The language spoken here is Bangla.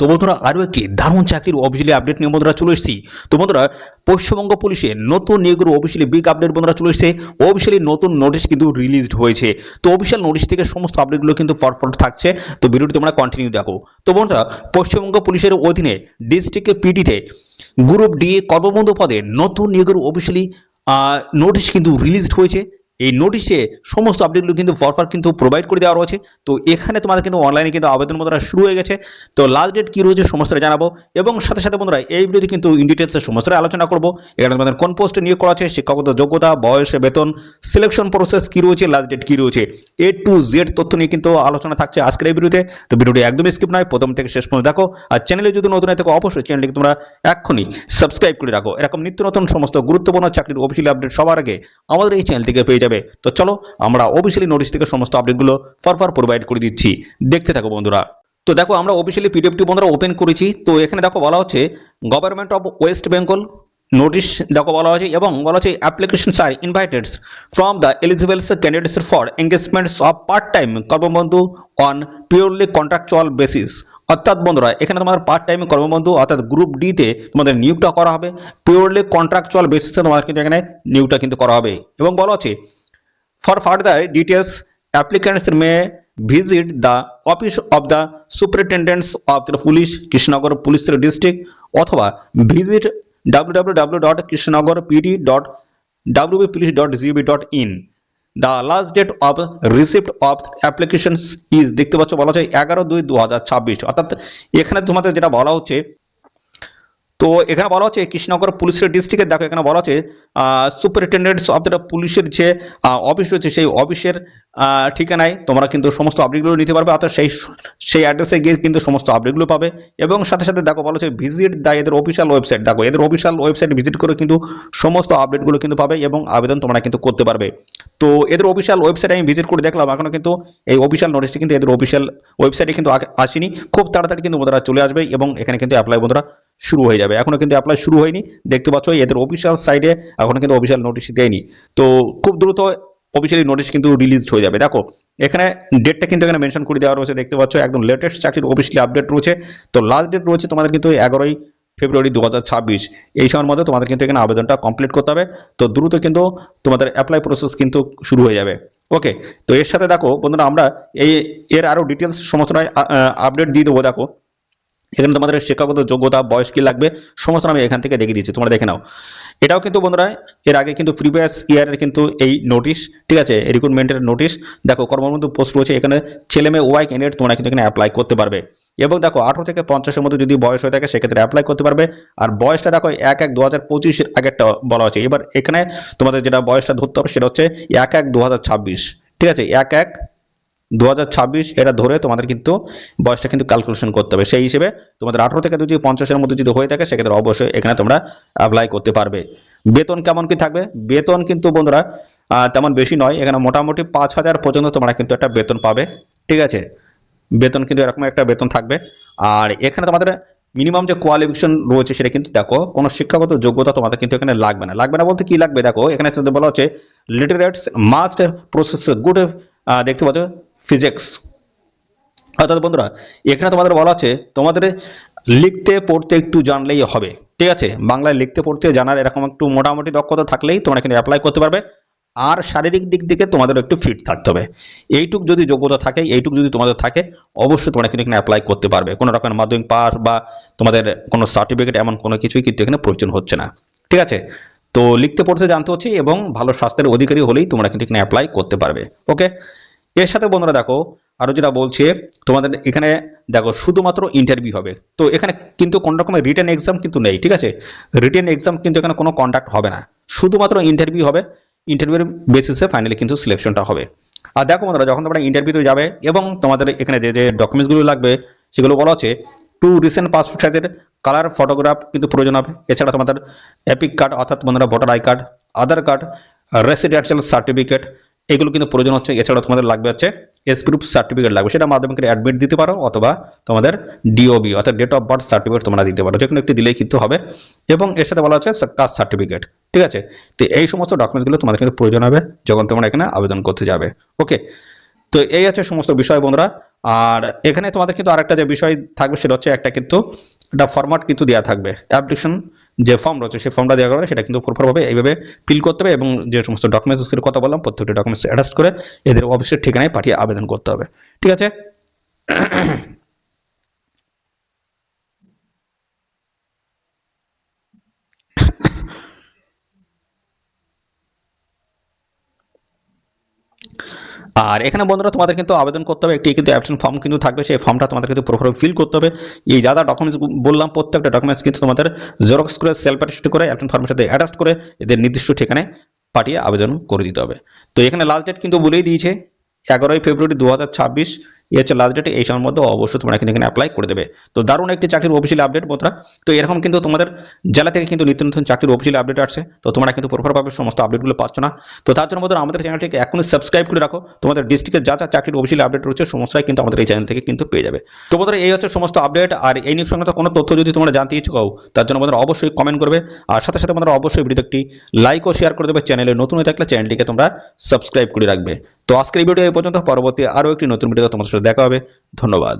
তো বন্ধুরা আরও একটি দারুণ চাকরির অফিসিয়ালি আপডেট নিয়ে বন্ধুরা চলে এসেছি। তো বন্ধুরা পশ্চিমবঙ্গ পুলিশের নতুন নিয়োগের অফিসিয়ালি বিগ আপডেট বন্ধুরা চলে এসেছে। অফিসিয়ালি নতুন নোটিশ কিন্তু রিলিজড হয়েছে। তো অফিসিয়াল নোটিশ থেকে সমস্ত আপডেটগুলো কিন্তু ফরফর থাকছে। তো ভিডিওটি তোমরা কন্টিনিউ দেখো। তো বন্ধুরা পশ্চিমবঙ্গ পুলিশের অধীনে ডিস্ট্রিক্ট পিটিতে গ্রুপ ডি কর্মবন্ধ পদে নতুন নিয়োগের অফিসিয়ালি নোটিশ কিন্তু রিলিজড হয়েছে। এই নোটিশে সমস্ত আপডেটগুলো কিন্তু ফরফর কিন্তু প্রোভাইড করে দেওয়া রয়েছে। তো এখানে তোমাদের কিন্তু অনলাইনে কিন্তু আবেদন বন্ধুরা শুরু হয়ে গেছে। তো লাস্ট ডেট কি রয়েছে সমস্তটা জানাবো, এবং সাথে সাথে বন্ধুরা এই ভিডিওতে কিন্তু ইন ডিটেলসে সমস্তটা আলোচনা করবো। এখানে তোমাদের কোন পোস্টে নিয়োগ করা আছে, শিক্ষাগত যোগ্যতা, বয়স, বেতন, সিলেকশন প্রসেস কি রয়েছে, লাস্ট ডেট কি রয়েছে, এ টু জেড তথ্য নিয়ে কিন্তু আলোচনা থাকছে আজকের এই ভিডিওতে। তো ভিডিওটি একদমই স্কিপ নয়, প্রথম থেকে শেষ পর্যন্ত দেখো। আর চ্যানেলে যদি নতুন হয় থাকো অবশ্যই চ্যানেলটিকে তোমরা এক্ষুনি সাবস্ক্রাইব করে রাখো। এরকম নিত্য নতুন সমস্ত গুরুত্বপূর্ণ চাকরির অফিসিয়ালি আপডেট সবার আগে আমাদের এই চ্যানেল থেকে পেয়ে যাবে। তো চলো আমরা অফিসিয়ালি নোটিশ থেকে সমস্ত আপডেটগুলো ফরফর প্রোভাইড করে দিচ্ছি, দেখতে থাকো বন্ধুরা। তো দেখো আমরা অফিসিয়ালি পিডিএফটি বন্ধুরা ওপেন করেছি। তো এখানে দেখো বলা হচ্ছে government of West Bengal notice দেখো বলা হয়েছে, এবং বলা হচ্ছে applications are invited from the eligible candidates for engagements of part time Karmabandhu on purely contractual basis. অর্থাৎ বন্ধুরা এখানে তোমাদের পার্ট টাইম কর্মবন্ধু অর্থাৎ গ্রুপ ডিতে তোমাদের নিয়োগটা করা হবে পিওরলি কন্ট্রাকচুয়াল বেসিসে, তোমাদের কিন্তু এখানে নিয়োগটা কিন্তু করা হবে। এবং বলা হচ্ছে for further details, applicants may visit the office of the superintendents of the police, Krishnagar Police District, অথবা visit www.krishnagarbpd.wbpolice.gov.in. The last date of receipt of applications is দেখতে পাচ্ছ বলা হচ্ছে 11/2/2026। অর্থাৎ এখানে তোমাদের যেটা বলা হচ্ছে, তো এখানে বলা হচ্ছে কৃষ্ণনগর পুলিশের ডিস্ট্রিক্টে দেখো এখানে বলা হচ্ছে সুপারিনটেন্ডেন্টস অফ দ্য পুলিশের যে অফিস রয়েছে সেই অফিসের ঠিকানায় তোমরা কিন্তু সমস্ত আপডেটগুলো নিতে পারবে। অর্থাৎ সেই অ্যাড্রেসে গিয়ে কিন্তু সমস্ত আপডেটগুলো পাবে। এবং সাথে সাথে দেখো বলা হচ্ছে ভিজিট দ্য এদের অফিসিয়াল ওয়েবসাইট, দেখো এদের অফিসিয়াল ওয়েবসাইট ভিজিট করে কিন্তু সমস্ত আপডেটগুলো কিন্তু পাবে এবং আবেদন তোমরা কিন্তু করতে পারবে। তো এদের অফিসিয়াল ওয়েবসাইটে আমি ভিজিট করে দেখলাম, এখনো কিন্তু এই অফিসিয়াল নোটিশটি কিন্তু এদের অফিসিয়াল ওয়েবসাইটে কিন্তু আসেনি। খুব তাড়াতাড়ি কিন্তু বন্ধুরা চলে আসবে এবং এখানে কিন্তু অ্যাপ্লাই বন্ধুরা শুরু হয়ে যাবে। এখনো কিন্তু অ্যাপ্লাই শুরু হয়নি, দেখতে পাচ্ছ এদের অফিসিয়াল সাইটে এখনো কিন্তু অফিসিয়াল নোটিশ দেয়নি। তো খুব দ্রুত অফিসিয়ালি নোটিশ কিন্তু রিলিজড হয়ে যাবে। দেখো এখানে ডেটটা কিন্তু এখানে মেনশন করে দেওয়া রয়েছে, দেখতে পাচ্ছ একদম লেটেস্ট চাকরির অফিসিয়ালি আপডেট রয়েছে। তো লাস্ট ডেট রয়েছে তোমাদের কিন্তু 11ই ফেব্রুয়ারি 2026। এই সময়ের মধ্যে তোমাদের কিন্তু এখানে আবেদনটা কমপ্লিট করতে হবে। তো দ্রুত কিন্তু তোমাদের অ্যাপ্লাই প্রসেস কিন্তু শুরু হয়ে যাবে। ওকে, তো এর সাথে দেখো বন্ধুরা আমরা এর আরো ডিটেলস সমস্তটাই আপডেট দিয়ে দেবো। দেখো এখানে তোমাদের শিক্ষাগত যোগ্যতা, বয়স কি লাগবে সমস্ত আমি এখান থেকে দেখিয়ে দিচ্ছি, তোমরা দেখে নাও। এটাও কিন্তু বন্ধুরা এর আগে কিন্তু প্রিভিয়াস ইয়ারের কিন্তু এই নোটিশ, ঠিক আছে, রিক্রুটমেন্টের নোটিশ। দেখো কর্মবন্ধু পোস্ট রয়েছে এখানে, ছেলে মেয়ে ওয়াই ক্যান্ডিডেট তোমরা কিন্তু এখানে অ্যাপ্লাই করতে পারবে। এবং দেখো 18 থেকে 50-এর মধ্যে যদি বয়স হয়ে থাকে সেক্ষেত্রে অ্যাপ্লাই করতে পারবে। আর বয়সটা দেখো 1/1/2025 আগেরটা বলা হয়েছে। এবার এখানে তোমাদের যেটা বয়সটা ধরতে হবে সেটা হচ্ছে 1/1/2026, ঠিক আছে, 1/1/2026 এটা ধরে তোমাদের কিন্তু বয়সটা কিন্তু ক্যালকুলেশন করতে হবে। সেই হিসেবে তোমাদের 18 থেকে যদি 50-এর মধ্যে যদি হয়ে থাকে সেক্ষেত্রে অবশ্যই এখানে তোমরা অ্যাপ্লাই করতে পারবে। বেতন কেমন কি থাকবে? বেতন কিন্তু বন্ধুরা তেমন বেশি নয়, এখানে মোটামুটি 5,000 পর্যন্ত তোমরা কিন্তু একটা বেতন পাবে, ঠিক আছে। বেতন কিন্তু এরকম একটা বেতন থাকবে। আর এখানে তোমাদের মিনিমাম যে কোয়ালিফিকেশন রয়েছে সেটা কিন্তু দেখো কোনো শিক্ষাগত যোগ্যতা তোমাদের কিন্তু এখানে লাগবে না। লাগবে না বলতে কি লাগবে, দেখো এখানে বলা হচ্ছে লিটারেটস মাস্ট প্রসেস গুড, দেখতে পাচ্ছ ফিজিক্স। অর্থাৎ বন্ধুরা এখানে তোমাদের বলা আছে তোমাদের লিখতে পড়তে একটু জানলেই হবে, ঠিক আছে, বাংলায় লিখতে পড়তে জানার এরকম একটু মোটামুটি দক্ষতা থাকলেই তোমরা কিন্তু অ্যাপ্লাই করতে পারবে। আর শারীরিক দিক থেকে তোমাদের একটু ফিট থাকতে হবে। এইটুক যদি যোগ্যতা থাকে, এইটুক যদি তোমাদের থাকে অবশ্যই তোমরা কিন্তু এখানে অ্যাপ্লাই করতে পারবে। কোনো রকমের মাধ্যমিক পাস বা তোমাদের কোনো সার্টিফিকেট এমন কোনো কিছুই কিন্তু এখানে প্রয়োজন হচ্ছে না, ঠিক আছে। তো লিখতে পড়তে জানতে হচ্ছে এবং ভালো স্বাস্থ্যের অধিকারী হলেই তোমরা কিন্তু এখানে অ্যাপ্লাই করতে পারবে। ওকে, এর সাথে বন্ধুরা দেখো আরো যেটা বলছে তোমাদের এখানে দেখো শুধুমাত্র ইন্টারভিউ হবে। তো এখানে কিন্তু কোন রকমের রিটেন এক্সাম কিন্তু নেই, ঠিক আছে, রিটেন এক্সাম কিন্তু এখানে কোনো কন্ডাক্ট হবে না, শুধুমাত্র ইন্টারভিউ হবে। ইন্টারভিউর বেসিসে ফাইনালি কিন্তু সিলেকশনটা হবে। আর দেখো বন্ধুরা যখন তোমরা ইন্টারভিউতে যাবে এবং তোমাদের এখানে যে যে ডকুমেন্টসগুলো লাগবে সেগুলো বলা হচ্ছে টু রিসেন্ট পাসপোর্ট সাইজের কালার ফটোগ্রাফ কিন্তু প্রয়োজন হবে। এছাড়া তোমাদের এপিক কার্ড অর্থাৎ বন্ধুরা voter I card, Aadhaar card, residential certificate এগুলো কিন্তু প্রয়োজন হচ্ছে। এছাড়া তোমাদের লাগবে হচ্ছে এস গ্রুপ সার্টিফিকেট লাগবে, সেটা মাধ্যমিকের অ্যাডমিট দিতে পারো অথবা তোমাদের ডিওবি অর্থাৎ ডেট অফ বার্থ সার্টিফিকেট তোমরা দিতে পারো, যে কোনো একটি দিলেই কিন্তু হবে। এবং এর সাথে বলা হচ্ছে কাস্ট সার্টিফিকেট, ঠিক আছে। তো এই সমস্ত ডকুমেন্টসগুলো তোমাদের কিন্তু প্রয়োজন হবে যখন তোমরা এখানে আবেদন করতে যাবে। ওকে, তো এই আছে সমস্ত বিষয় বন্ধুরা। আর এখানে তোমাদের কিন্তু আরেকটা যে বিষয় থাকবে সেটা হচ্ছে একটা কিন্তু একটা ফরম্যাট কিন্তু দেওয়া থাকবে, অ্যাপ্লিকেশন যে ফর্ম রয়েছে সেই ফর্মটা দেওয়া হবে, সেটা কিন্তু প্রপারভাবে এইভাবে ফিল করতে হবে এবং যে সমস্ত ডকুমেন্টসের কথা বললাম প্রত্যেকটি ডকুমেন্টস অ্যাটাচ করে এদের অফিসের ঠিকানায় পাঠিয়ে আবেদন করতে হবে। ঠিক আছে। আর এখানে বন্ধুরা তোমাদের কিন্তু আবেদন করতে হবে, একটি কিন্তু অ্যাপ্লিকেশন ফর্ম কিন্তু থাকবে, সেই ফর্মটা তোমাদের কিন্তু প্রপারভাবে ফিল করতে হবে। এই যা যা ডকুমেন্টস বললাম প্রত্যেকটা ডকুমেন্টস কিন্তু তোমাদের জেরক্স করে সেলফ অ্যাটেস্ট করে অ্যাপ্লিকেশন ফর্মের সাথে অ্যাটাচ করে এদের নির্দিষ্ট ঠিকানায় পাঠিয়ে আবেদন করে দিতে হবে। তো এখানে লাস্ট ডেট কিন্তু বলেই দিয়েছে 11ই ফেব্রুয়ারি 2026, এই হচ্ছে লাস্ট ডেট। এই সময়ের মধ্যে অবশ্যই তোমরা কিন্তু এখানে অ্যাপ্লাই করে দেবে। তো দারুণ একটি চাকরির অফিসিয়াল আপডেট বন্ধুরা। তো এরকম কিন্তু তোমাদের জেলা থেকে কিন্তু নিত্য নতুন চাকরির অফিসিয়াল আপডেট আসছে, তো তোমরা কিন্তু প্রপারভাবে সমস্ত আপডেটগুলো পাচ্ছ না। তো তার জন্য বন্ধুরা আমাদের চ্যানেলটিকে এখনই সাবস্ক্রাইব করে রাখো, তোমাদের ডিস্ট্রিক্টের যা যা চাকরির অফিসিয়াল আপডেট রয়েছে সমস্তটাই কিন্তু আমাদের এই চ্যানেল থেকে কিন্তু পেয়ে যাবে। তো বন্ধুরা এই হচ্ছে সমস্ত আপডেট। আর এই নিউজ সংক্রান্ত কোনো তথ্য যদি তোমরা জানতে ইচ্ছুক হও তার জন্য বন্ধুরা অবশ্যই কমেন্ট করবে, আর সাথে সাথে বন্ধুরা অবশ্যই ভিডিওতে একটি লাইক ও শেয়ার করে দেবে। চ্যানেলে নতুন হয়ে থাকলে চ্যানেলটিকে তোমরা সাবস্ক্রাইব করে রাখবে। তো আজকের এই ভিডিও এই পর্যন্ত, পরবর্তী আরও একটি নতুন ভিডিওতে তোমাদের সাথে দেখা হবে। ধন্যবাদ।